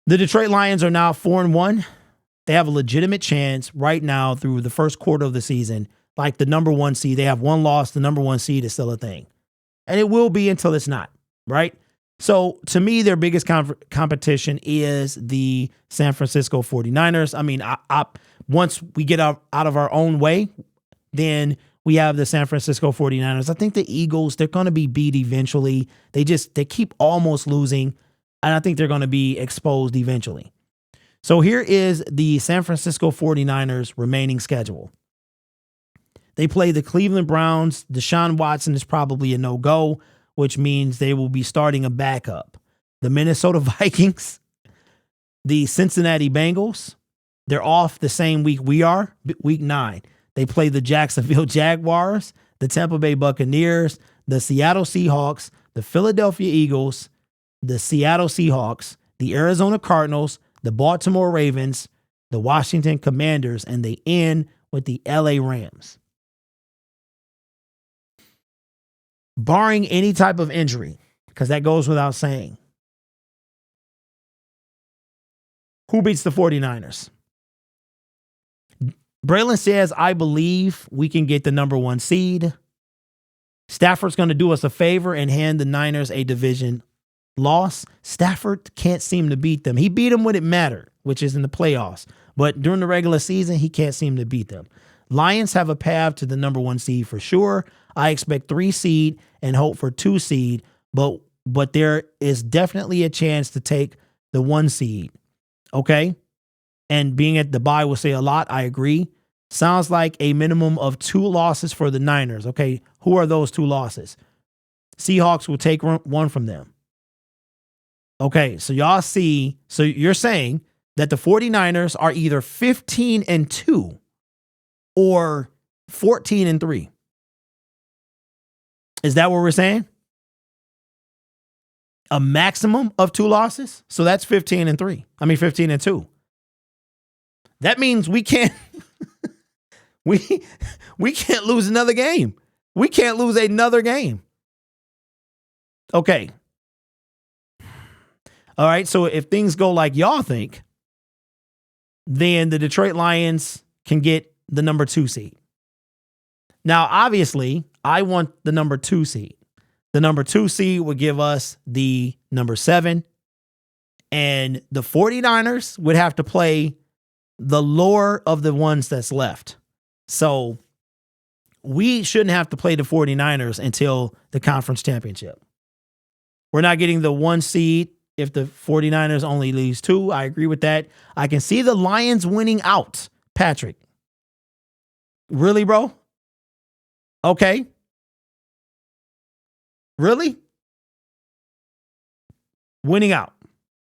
The Detroit Lions are now 4-1. They have a legitimate chance right now through the first quarter of the season. Like the number one seed, they have one loss. The number one seed is still a thing. And it will be until it's not, right? So to me, their biggest competition is the San Francisco 49ers. I mean, once we get out of our own way, then we have the San Francisco 49ers. I think the Eagles, they're going to be beat eventually. They keep almost losing, and I think they're going to be exposed eventually. So here is the San Francisco 49ers remaining schedule. They play the Cleveland Browns. Deshaun Watson is probably a no-go, which means they will be starting a backup. The Minnesota Vikings, the Cincinnati Bengals, they're off the same week we are, week 9. They play the Jacksonville Jaguars, the Tampa Bay Buccaneers, the Seattle Seahawks, the Philadelphia Eagles, the Seattle Seahawks, the Arizona Cardinals, the Baltimore Ravens, the Washington Commanders, and they end with the LA Rams. Barring any type of injury, because that goes without saying, who beats the 49ers? Braylon says, I believe we can get the number one seed. Stafford's going to do us a favor and hand the Niners a division loss. Stafford can't seem to beat them. He beat them when it mattered, which is in the playoffs. But during the regular season, he can't seem to beat them. Lions have a path to the number one seed for sure. I expect 3 seed and hope for 2 seed, but there is definitely a chance to take the 1 seed. Okay? And being at the bye will say a lot. I agree. Sounds like a minimum of 2 losses for the Niners. Okay, who are those 2 losses? Seahawks will take one from them. Okay, so y'all see, so you're saying that the 49ers are either 15-2 or 14-3. Is that what we're saying? A maximum of 2 losses? So that's 15-3. I mean 15-2. That means we can't we can't lose another game. We can't lose another game. Okay. All right, so if things go like y'all think, then the Detroit Lions can get the number 2 seed. Now, obviously, I want the number 2 seed. The number 2 seed would give us the number 7, and the 49ers would have to play the lower of the ones that's left. So we shouldn't have to play the 49ers until the conference championship. We're not getting the 1 seed if the 49ers only lose 2. I agree with that. I can see the Lions winning out, Patrick. Really, bro? Okay. Really? Winning out.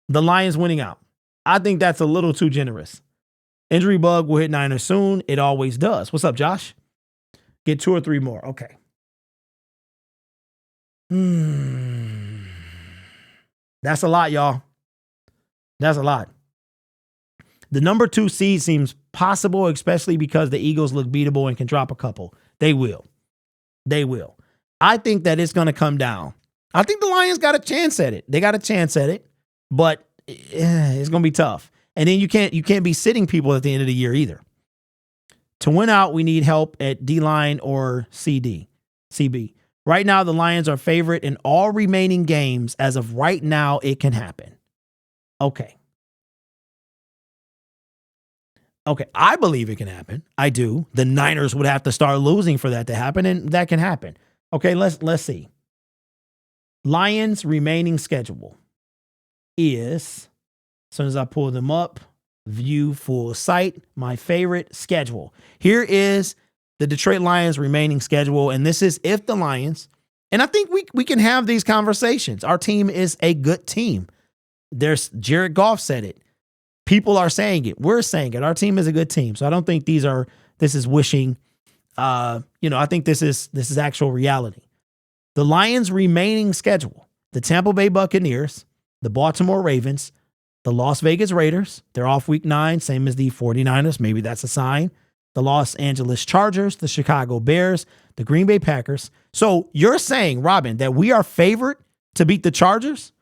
The Lions winning out. I think that's a little too generous. Injury bug will hit Niners soon. It always does. What's up, Josh? Get 2 or 3 more. Okay. That's a lot, y'all. That's a lot. The number 2 seed seems possible, especially because the Eagles look beatable and can drop a couple. They will. They will. I think that it's going to come down. I think the Lions got a chance at it. They got a chance at it, but it's going to be tough. And then you can't be sitting people at the end of the year either. To win out, we need help at D-line or CB. Right now, the Lions are favorite in all remaining games. As of right now, it can happen. Okay. I believe it can happen. I do. The Niners would have to start losing for that to happen, and that can happen. Okay, let's see. Lions remaining schedule is, as soon as I pull them up, view full site, my favorite schedule. Here is the Detroit Lions remaining schedule, and this is if the Lions, and I think we can have these conversations. Our team is a good team. There's Jared Goff said it. People are saying it. We're saying it. Our team is a good team. So I don't think this is wishing. I think this is actual reality. The Lions remaining schedule: the Tampa Bay Buccaneers, the Baltimore Ravens, the Las Vegas Raiders. They're off week 9, same as the 49ers. Maybe that's a sign. The Los Angeles Chargers, the Chicago Bears, the Green Bay Packers. So you're saying, Robin, that we are favored to beat the Chargers?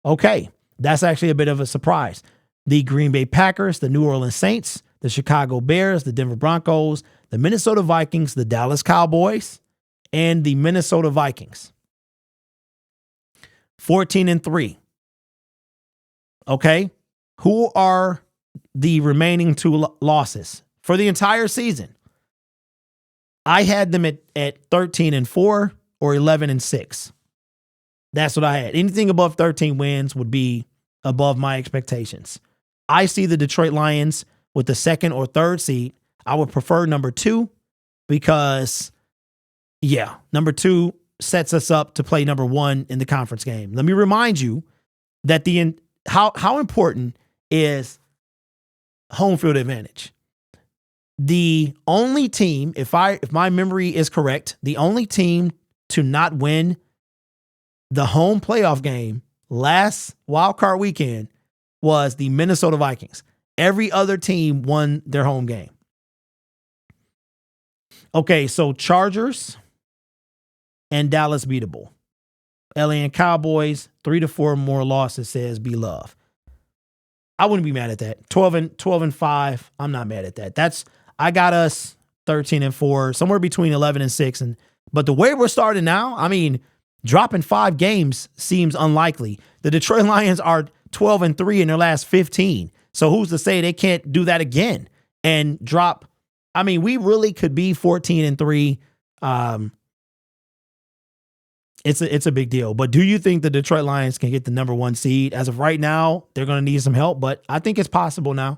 Okay. That's actually a bit of a surprise. The Green Bay Packers, the New Orleans Saints, the Chicago Bears, the Denver Broncos, the Minnesota Vikings, the Dallas Cowboys, and the Minnesota Vikings. 14-3. Okay. Who are the remaining two losses for the entire season? I had them at 13-4 or 11-6. That's what I had. Anything above 13 wins would be above my expectations. I see the Detroit Lions with the second or third seed. I would prefer number 2 because, number 2 sets us up to play number 1 in the conference game. Let me remind you that how important is home field advantage. The only team, if my memory is correct, the only team to not win the home playoff game last wildcard weekend was the Minnesota Vikings. Every other team won their home game. Okay, so Chargers and Dallas beatable. LA and Cowboys, 3-4 more losses, says B Love. I wouldn't be mad at that. 12-5. I'm not mad at that. I got us 13-4, somewhere between 11-6. But the way we're starting now, I mean, dropping 5 games seems unlikely. The Detroit Lions are 12-3 in their last 15. So who's to say they can't do that again and drop? I mean, we really could be 14-3. It's a big deal. But do you think the Detroit Lions can get the number 1 seed? As of right now, they're going to need some help, but I think it's possible now.